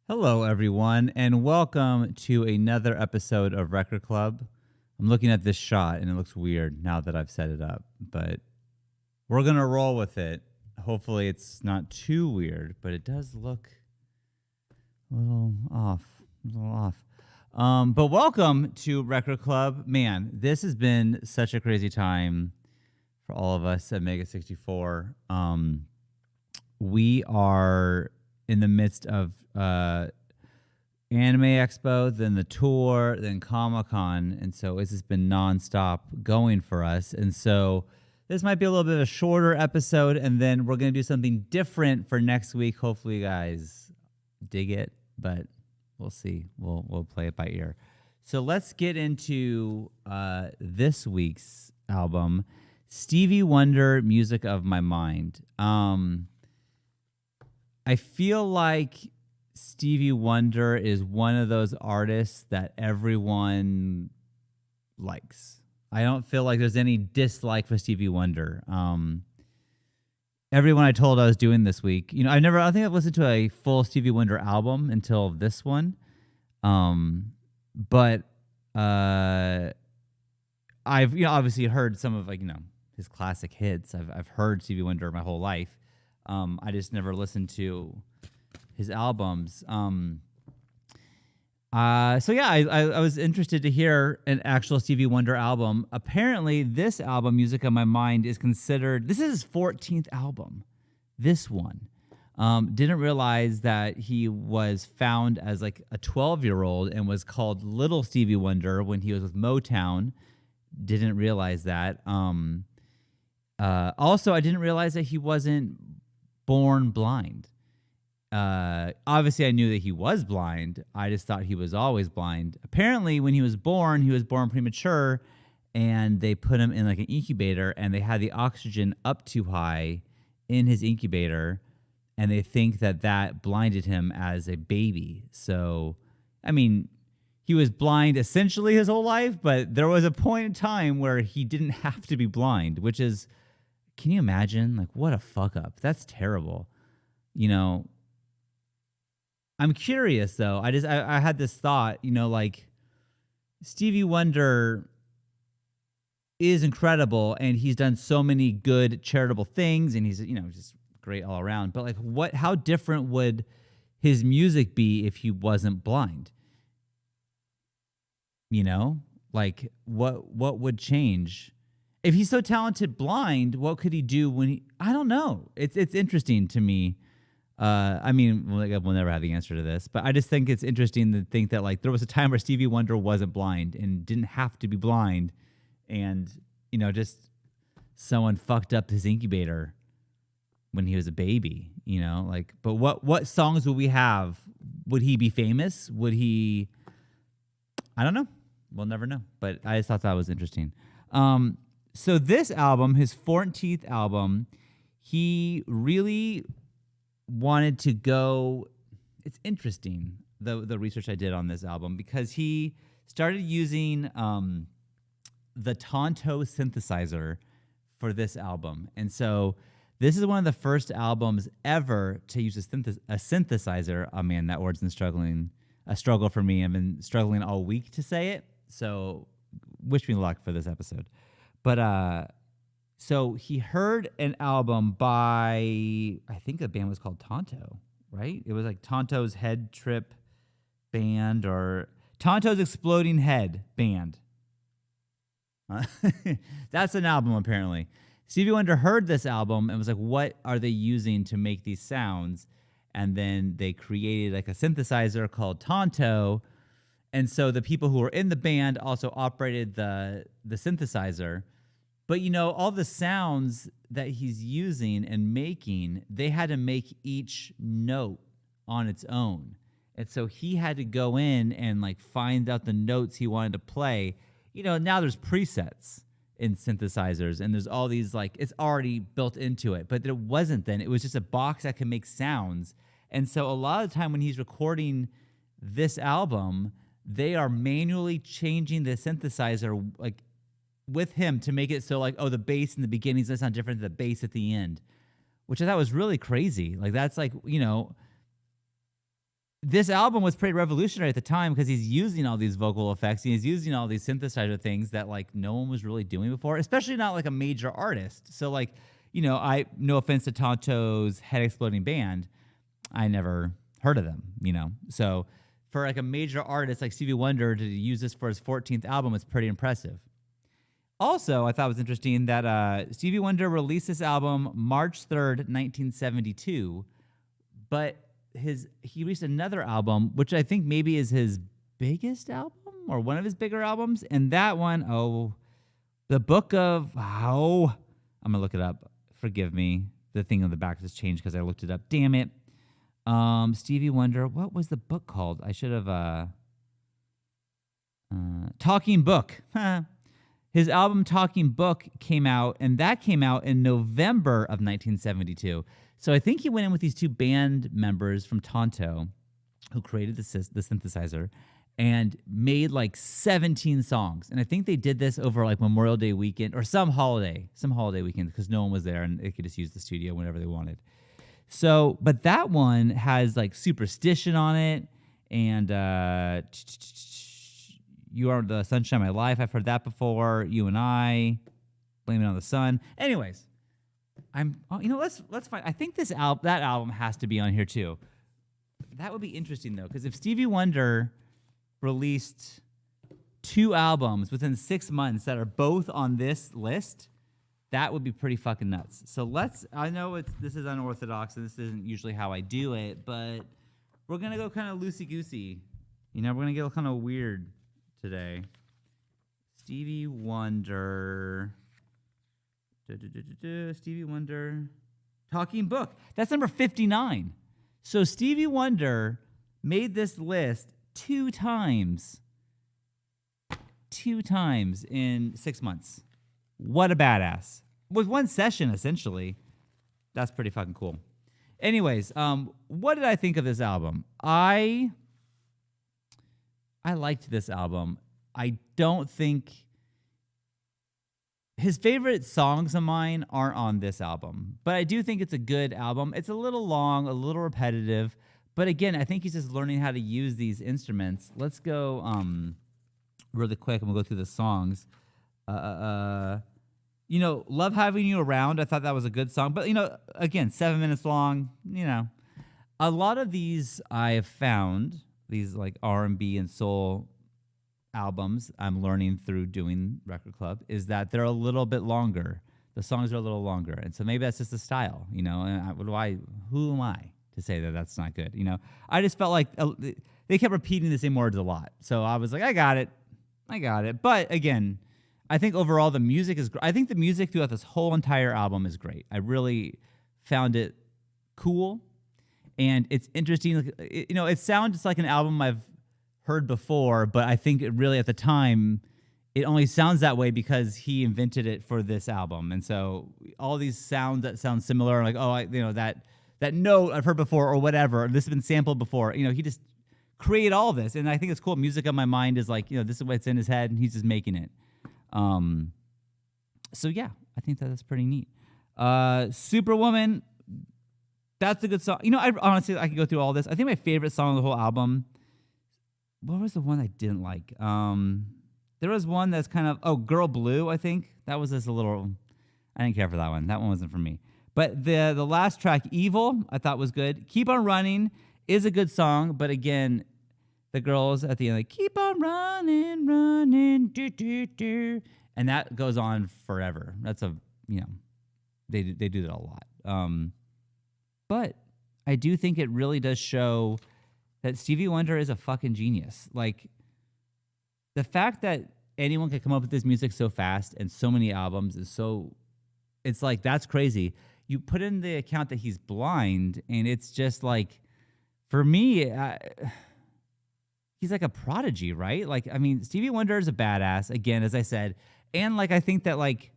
Hello, everyone, and welcome to another episode of Record Club. I'm looking at this shot, and it looks weird now that I've set it up, but we're going to roll with it. Hopefully, it's not too weird, but it does look a little off. But welcome to Record Club. Man, this has been such a crazy time for all of us at Mega64. We are in the midst of Anime Expo, then the tour, then Comic-Con, and so it's just been nonstop going for us. And so this might be a little bit of a shorter episode, and then we're going to do something different for next week. Hopefully you guys dig it, but we'll see. We'll play it by ear. So let's get into this week's album, Stevie Wonder, Music of My Mind. I feel like Stevie Wonder is one of those artists that everyone likes. I don't feel like there's any dislike for Stevie Wonder. Everyone I told I was doing this week, I think I've listened to a full Stevie Wonder album until this one. But I've obviously heard some of his classic hits. I've heard Stevie Wonder my whole life. I just never listened to his albums. I was interested to hear an actual Stevie Wonder album. Apparently, this album, Music of My Mind, this is his 14th album. This one. Didn't realize that he was found as like a 12-year-old and was called Little Stevie Wonder when he was with Motown. Didn't realize that. Also, I didn't realize that he wasn't born blind. Obviously, I knew that he was blind. I just thought he was always blind. Apparently, when he was born premature, and they put him in like an incubator, and they had the oxygen up too high in his incubator, and they think that blinded him as a baby. So, he was blind essentially his whole life, but there was a point in time where he didn't have to be blind, which is, can you imagine? Like, what a fuck up. That's terrible. I'm curious though. I had this thought, Stevie Wonder is incredible and he's done so many good charitable things and he's, just great all around. But how different would his music be if he wasn't blind? What would change? If he's so talented blind, what could he do I don't know. It's interesting to me. We'll never have the answer to this, but I just think it's interesting to think that there was a time where Stevie Wonder wasn't blind and didn't have to be blind, and just someone fucked up his incubator when he was a baby. But what songs would we have? Would he be famous? Would he? I don't know. We'll never know. But I just thought that was interesting. So this album, his 14th album, he really wanted to go. It's interesting, the research I did on this album, because he started using the Tonto synthesizer for this album. And so this is one of the first albums ever to use a synthesizer. Oh man, that word's been a struggle for me. I've been struggling all week to say it. So wish me luck for this episode. But so he heard an album by, I think the band was called Tonto, right? It was like Tonto's Head Trip Band or Tonto's Exploding Head Band. That's an album, apparently. Stevie Wonder heard this album and was like, what are they using to make these sounds? And then they created like a synthesizer called Tonto. And so the people who were in the band also operated the synthesizer. But, all the sounds that he's using and making, they had to make each note on its own. And so he had to go in and find out the notes he wanted to play. Now there's presets in synthesizers and there's all these it's already built into it. But it wasn't then. It was just a box that can make sounds. And so a lot of the time when he's recording this album, they are manually changing the synthesizer with him to make it so the bass in the beginning is going to sound different than the bass at the end, which I thought was really crazy. That's this album was pretty revolutionary at the time because he's using all these vocal effects. And he's using all these synthesizer things that like no one was really doing before, especially not like a major artist. So like, I no offense to Tonto's Head Exploding Band, I never heard of them, So for like a major artist like Stevie Wonder to use this for his 14th album is pretty impressive. Also, I thought it was interesting that Stevie Wonder released this album March 3rd, 1972, but he released another album, which I think maybe is his biggest album or one of his bigger albums, and that one, the Book of, I'm going to look it up. Forgive me. The thing on the back just changed because I looked it up. Damn it. Stevie Wonder, what was the book called? I should have, Talking Book. His album Talking Book came out, and that came out in November of 1972. So I think he went in with these two band members from Tonto who created the synthesizer and made like 17 songs. And I think they did this over like Memorial Day weekend or some holiday weekend because no one was there and they could just use the studio whenever they wanted. So, but that one has like Superstition on it and You Are the Sunshine of My Life. I've heard that before. You and I, Blame It on the Sun. Anyways, let's find. I think that album has to be on here too. That would be interesting though, because if Stevie Wonder released 2 albums within 6 months that are both on this list, that would be pretty fucking nuts. So I know this is unorthodox and this isn't usually how I do it, but we're gonna go kind of loosey goosey. We're gonna get kind of weird today. Stevie Wonder. Stevie Wonder. Talking Book. That's number 59. So Stevie Wonder made this list 2 times. 2 times in 6 months. What a badass. With one session, essentially. That's pretty fucking cool. Anyways, what did I think of this album? I liked this album. I don't think his favorite songs of mine aren't on this album, but I do think it's a good album. It's a little long, a little repetitive, but again, I think he's just learning how to use these instruments. Let's go really quick, and we'll go through the songs. Love Having You Around, I thought that was a good song, but again, 7 minutes long. A lot of these I have found, these like R&B and soul albums I'm learning through doing Record Club, is that they're a little bit longer. The songs are a little longer, and so maybe that's just the style, And who am I to say that that's not good? I just felt like they kept repeating the same words a lot, so I was like, I got it. But again, I think overall the music is. I think the music throughout this whole entire album is great. I really found it cool, and it's interesting. It sounds just like an album I've heard before, but I think it really at the time it only sounds that way because he invented it for this album. And so all these sounds that sound similar, like that note I've heard before or whatever, or this has been sampled before. He just created all this, and I think it's cool. Music on my mind is like this is what's in his head, and he's just making it. So yeah, I think that's pretty neat. Superwoman, that's a good song. I honestly I could go through all this. I think my favorite song of the whole album. What was the one I didn't like? There was one that's kind of Girl Blue, I think. That was just a little. I didn't care for that one. That one wasn't for me. But the last track, Evil, I thought was good. Keep on Running is a good song, but again, the girls at the end like keep on running, do do do, and that goes on forever. That's they do that a lot. But I do think it really does show that Stevie Wonder is a fucking genius. Like, the fact that anyone can come up with this music so fast and so many albums it's like, that's crazy. You put in the account that he's blind, and it's just like, for me, he's like a prodigy, right? Like, I mean, Stevie Wonder is a badass, again, as I said. And, like, I think that, like,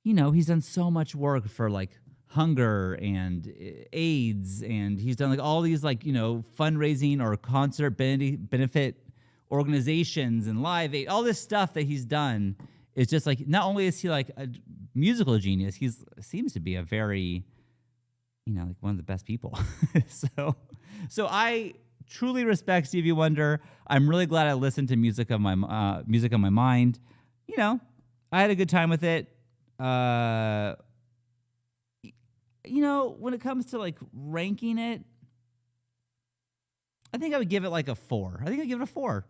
he's done so much work for, like, hunger and AIDS, and he's done like all these like fundraising or concert benefit organizations and Live Aid, all this stuff that he's done is just like, not only is he like a musical genius, seems to be a very like one of the best people. so I truly respect Stevie Wonder. I'm really glad I listened to Music on My Mind. You know, I had a good time with it. You know, when it comes to like ranking it, I think I would give it like a 4. I think I'd give it a 4.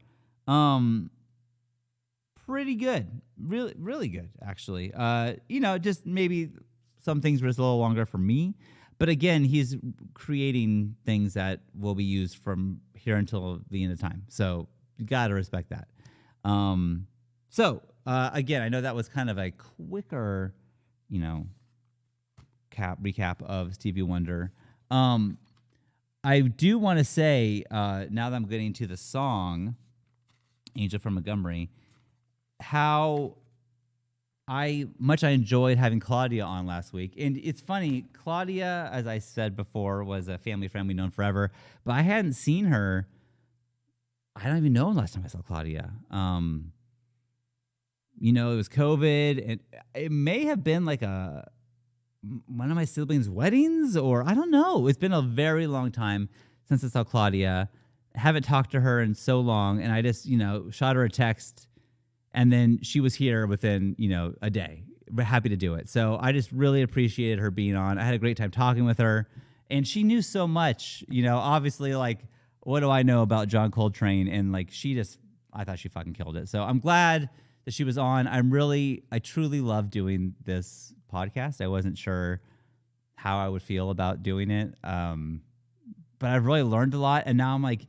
Pretty good. Really, really good, actually. You know, just maybe some things were just a little longer for me. But again, he's creating things that will be used from here until the end of time. So you got to respect that. Again, I know that was kind of a quicker, you know, recap of Stevie Wonder. I do want to say, now that I'm getting to the song, Angel from Montgomery, how much I enjoyed having Claudia on last week. And it's funny, Claudia, as I said before, was a family friend we've known forever, but I hadn't seen her. I don't even know the last time I saw Claudia. You know, it was COVID, and it may have been like one of my siblings' weddings, or I don't know. It's been a very long time since I saw Claudia. Haven't talked to her in so long, and I just, you know, shot her a text, and then she was here within, you know, a day. We're happy to do it. So I just really appreciated her being on. I had a great time talking with her, and she knew so much, you know, obviously, like, what do I know about John Coltrane? And like, I thought she fucking killed it. So I'm glad that she was on. I truly love doing this podcast. I wasn't sure how I would feel about doing it. But I've really learned a lot. And now I'm like,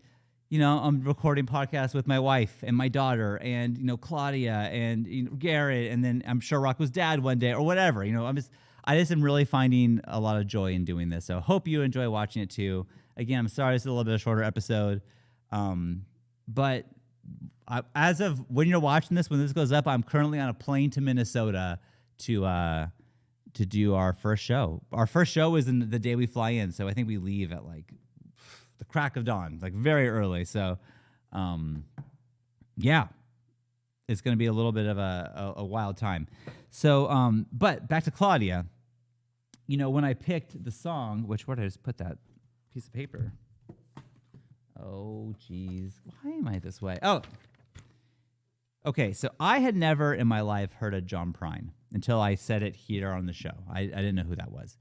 you know, I'm recording podcasts with my wife and my daughter and, you know, Claudia and, you know, Garrett. And then I'm sure Rocco's dad one day or whatever. You know, I just am really finding a lot of joy in doing this. So hope you enjoy watching it too. Again, I'm sorry it's a little bit of a shorter episode. But as of when you're watching this, when this goes up, I'm currently on a plane to Minnesota to do our first show. Our first show is the day we fly in, so I think we leave at like the crack of dawn, like very early. So, yeah, it's going to be a little bit of a wild time. So, but back to Claudia. You know, when I picked the song, where did I just put that piece of paper? Oh, geez. Why am I this way? Oh, okay. So I had never in my life heard of John Prine until I said it here on the show. I didn't know who that was.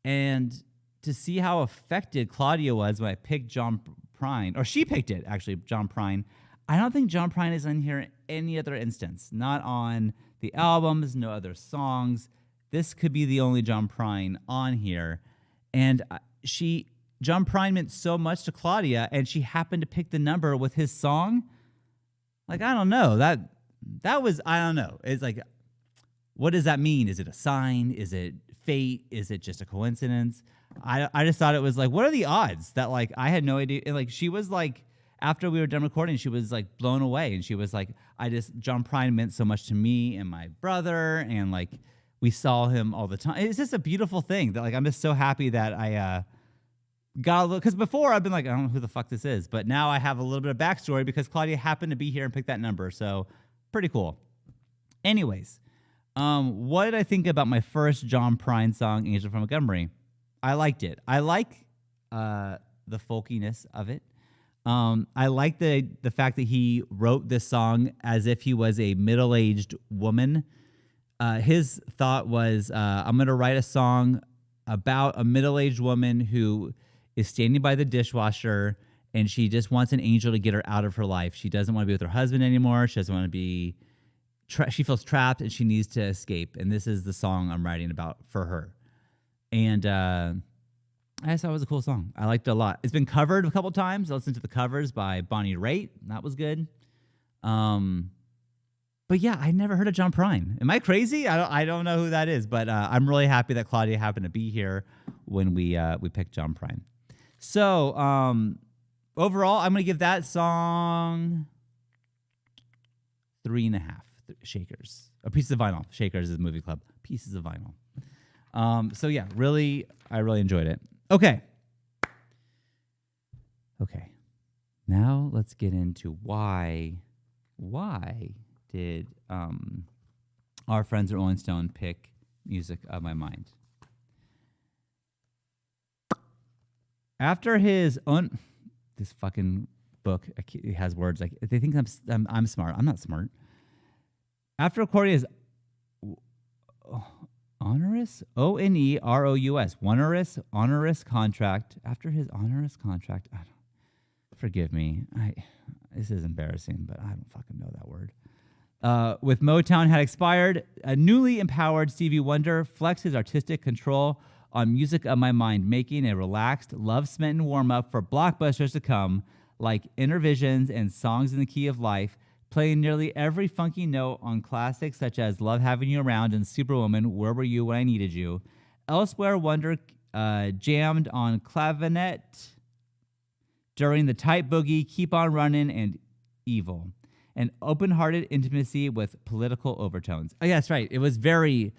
And to see how affected Claudia was when I picked John Prine, or she picked it, actually, John Prine. I don't think John Prine is on here in any other instance. Not on the albums, no other songs. This could be the only John Prine on here. And John Prine meant so much to Claudia, and she happened to pick the number with his song. Like, I don't know. That was, I don't know. It's like, what does that mean? Is it a sign? Is it fate? Is it just a coincidence? I just thought it was like, what are the odds that, like, I had no idea. And like, she was like, after we were done recording, she was like blown away. And she was like, John Prine meant so much to me and my brother. And like, we saw him all the time. It's just a beautiful thing that, like, I'm just so happy that I got a little, because before I've been like, I don't know who the fuck this is. But now I have a little bit of backstory because Claudia happened to be here and picked that number. So pretty cool. Anyways, what did I think about my first John Prine song, Angel from Montgomery? I liked it. I like the folkiness of it. I like the fact that he wrote this song as if he was a middle-aged woman. His thought was, I'm going to write a song about a middle-aged woman who is standing by the dishwasher, and she just wants an angel to get her out of her life. She doesn't want to be with her husband anymore. She doesn't want to be... she feels trapped, and she needs to escape. And this is the song I'm writing about for her. And I just thought it was a cool song. I liked it a lot. It's been covered a couple times. I listened to the covers by Bonnie Raitt. That was good. But yeah, I never heard of John Prine. Am I crazy? I don't know who that is, but I'm really happy that Claudia happened to be here when we picked John Prine. So overall, I'm going to give that song 3.5 shakers. Or pieces of vinyl. Shakers is a movie club. Pieces of vinyl. So yeah, I really enjoyed it. Okay. Now let's get into why did our friends at Rolling Stone pick Music of My Mind? After his own, this fucking book. It has words like they think I'm smart. I'm not smart. After recording his onerous onerous onerous contract. After his onerous contract, forgive me. This is embarrassing, but I don't fucking know that word. With Motown had expired, a newly empowered Stevie Wonder flexed his artistic control on Music of My Mind, making a relaxed, love-smitten warm-up for blockbusters to come, like Intervisions and Songs in the Key of Life, playing nearly every funky note on classics such as Love Having You Around and Superwoman, Where Were You When I Needed You. Elsewhere, Wonder jammed on clavinet during the Tight Boogie, Keep On Running, and Evil. An open-hearted intimacy with political overtones. Oh, yeah, that's right. It was very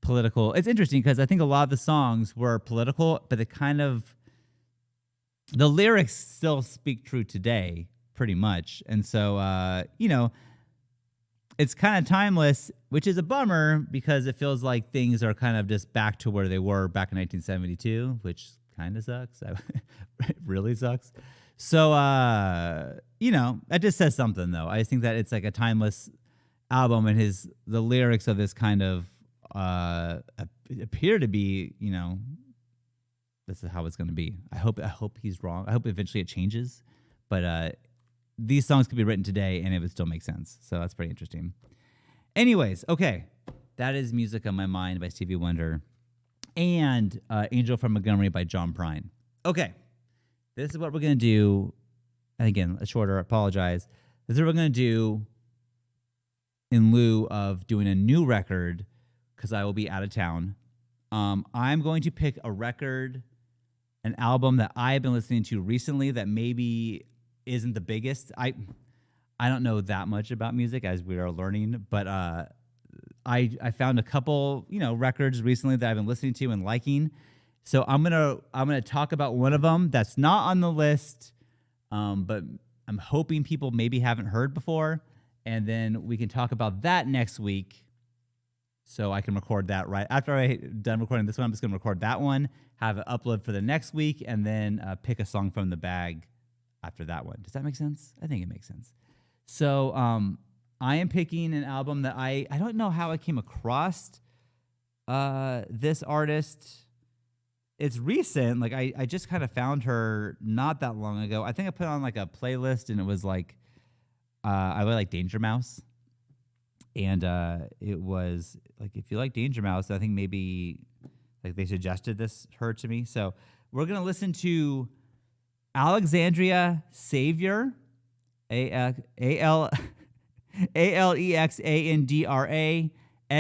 political. It's interesting because I think a lot of the songs were political, but the lyrics still speak true today, pretty much. And so, it's kind of timeless, which is a bummer because it feels like things are kind of just back to where they were back in 1972, which kind of sucks. It really sucks. So, that just says something, though. I just think that it's like a timeless album, and the lyrics of this kind of appear to be, this is how it's going to be. I hope he's wrong. I hope eventually it changes, but these songs could be written today and it would still make sense. So that's pretty interesting. Anyways, okay, that is Music on My Mind by Stevie Wonder and Angel from Montgomery by John Prine. Okay, this is what we're going to do. And again, a shorter, apologize. This is what we're going to do in lieu of doing a new record because I will be out of town. I'm going to pick a record, an album that I've been listening to recently that maybe isn't the biggest. I don't know that much about music as we are learning, but I found a couple, records recently that I've been listening to and liking. So I'm gonna talk about one of them that's not on the list, but I'm hoping people maybe haven't heard before, and then we can talk about that next week. So I can record that right after I'm done recording this one. I'm just gonna record that one, have it upload for the next week, and then pick a song from the bag after that one. Does that make sense? I think it makes sense. So I am picking an album that I don't know how I came across this artist. It's recent. Like I just kind of found her not that long ago. I think I put on like a playlist and it was like I really like Danger Mouse. And it was like, if you like Danger Mouse, I think maybe like they suggested her to me. So we're going to listen to Alexandria Savior, Alexandra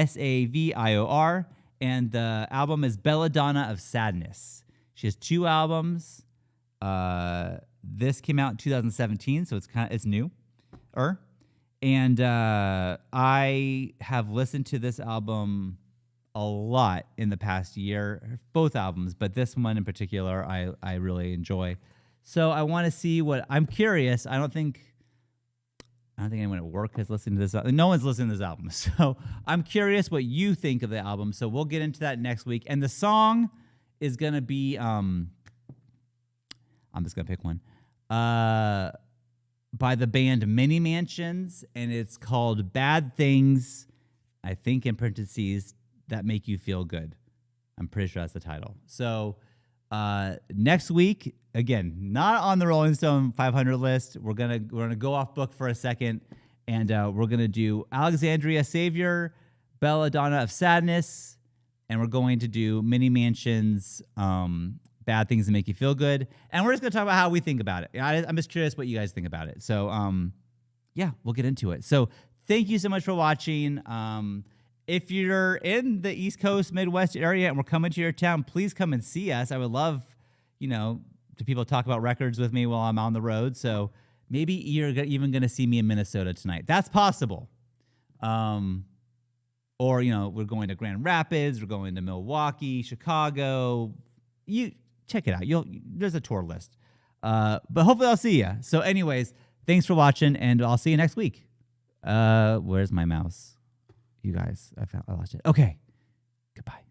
Savior, and the album is Belladonna of Sadness. She has 2 albums. This came out in 2017, so it's new. And I have listened to this album a lot in the past year, both albums, but this one in particular I really enjoy. So I want to see what I'm curious. I don't think anyone at work has listened to this. No one's listened to this album. So I'm curious what you think of the album. So we'll get into that next week. And the song is going to be, I'm just going to pick one, by the band Mini Mansions. And it's called Bad Things, I think in parentheses, That Make You Feel Good. I'm pretty sure that's the title. So next week, again, not on the Rolling Stone 500 list. We're gonna go off book for a second, and we're gonna do Alexandria Savior, Belladonna of Sadness, and we're going to do Mini Mansions, Bad Things That Make You Feel Good, and we're just gonna talk about how we think about it. I'm just curious what you guys think about it. So yeah, we'll get into it. So thank you so much for watching. If you're in the East Coast, Midwest area, and we're coming to your town, please come and see us. I would love, to people talk about records with me while I'm on the road. So maybe you're even going to see me in Minnesota tonight. That's possible. Or, we're going to Grand Rapids. We're going to Milwaukee, Chicago. You check it out. There's a tour list. But hopefully I'll see you. So anyways, thanks for watching, and I'll see you next week. Where's my mouse? You guys, I lost it. Okay. Goodbye.